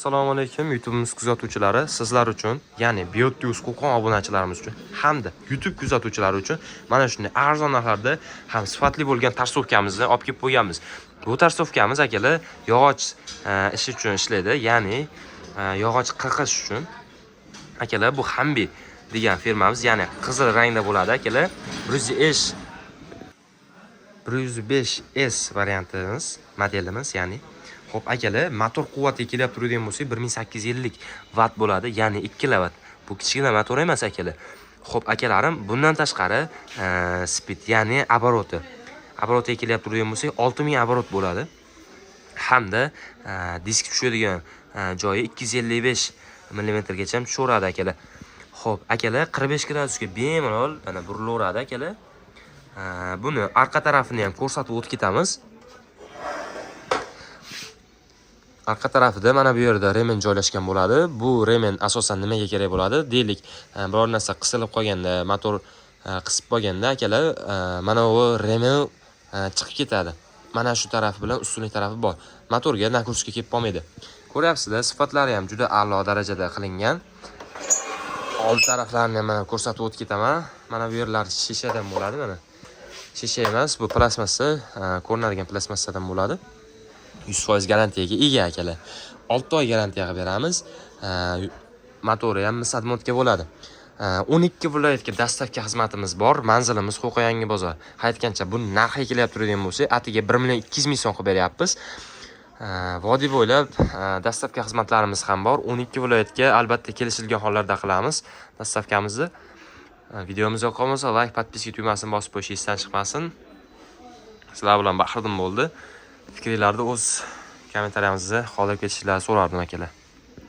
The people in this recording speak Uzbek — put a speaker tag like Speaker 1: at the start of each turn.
Speaker 1: Assalomu alaykum YouTube'imiz kuzatuvchilari, sizlar uchun, ya'ni Biotius Qo'qon obunachilarimiz uchun hamda YouTube kuzatuvchilari uchun mana shunday arzon narxlarda ham sifatli bo'lgan tarsovkamizni olib kelib qo'yganmiz. Bu tarsovkamiz akalar yog'och ishi uchun ishlaydi, ya'ni yog'och qirqish uchun. Akalar bu Hambi degan firmamiz, ya'ni qizil rangda bo'ladi akalar. 105S variantimiz, modelimiz, ya'ni Xo'p akalar, motor quvvati kelib turadigan bo'lsa 1850 vatt bo'ladi, ya'ni 2 kW. Bu kichkina motor emas akalar. Xo'p akalarim, bundan tashqari speed, ya'ni oborotiga kelib turadigan bo'lsa 6000 oborot bo'ladi. Hamda disk tushadigan joyi 255 mm gacha tushaveradi akalar. Xo'p akalar, 45 gradusga bemalol mana burilaveradi akalar. Buni orqa tarafini ham ko'rsatib o'tib ketamiz. Arqa tarafida mana bu yerda remen joylashgan bo'ladi. Bu remen asosan nimaga kerak bo'ladi? Deylik, biror narsa qisilib qolganda, motor qisib qolganda akalar, mana bu remen chiqib ketadi. Mana shu tarafi bilan ustunlik tarafi bor. Motorga nagruska kelib qolmaydi. Ko'ryapsizlar, sifatlari ham juda a'lo darajada qilingan. Old taraflarini ham mana ko'rsatib o'tib ketaman. Mana bu yerlar shishadan bo'ladi mana. Shisha emas, bu plastmassa, ko'rinadigan plastmassadan bo'ladi. 100% garantiyaga ega akalar. 6 oy garantiyaga beramiz. Motori ham sadmodga bo'ladi. 12 viloyatga dastavka xizmatimiz bor. Manzilimiz Qo'qon Yangi bozor. Aytgancha bu narxi kelyapti turadigan bo'lsa, atiga 1 200 ming so'm qilib beryapmiz. Vodiy bo'ylab dastavka xizmatlarimiz ham bor. 12 viloyatga albatta kelishilgan hollarda qilamiz dastavkamizni. Videomiz yoqqan bo'lsa, like, podpiska tugmasini bosib qo'yish esdan chiqmasin. Sizlar bilan bahrdam bo'ldi. Fikirlarni o'z kommentariyamizda qoldirib ketishlarini so'rardim akalar.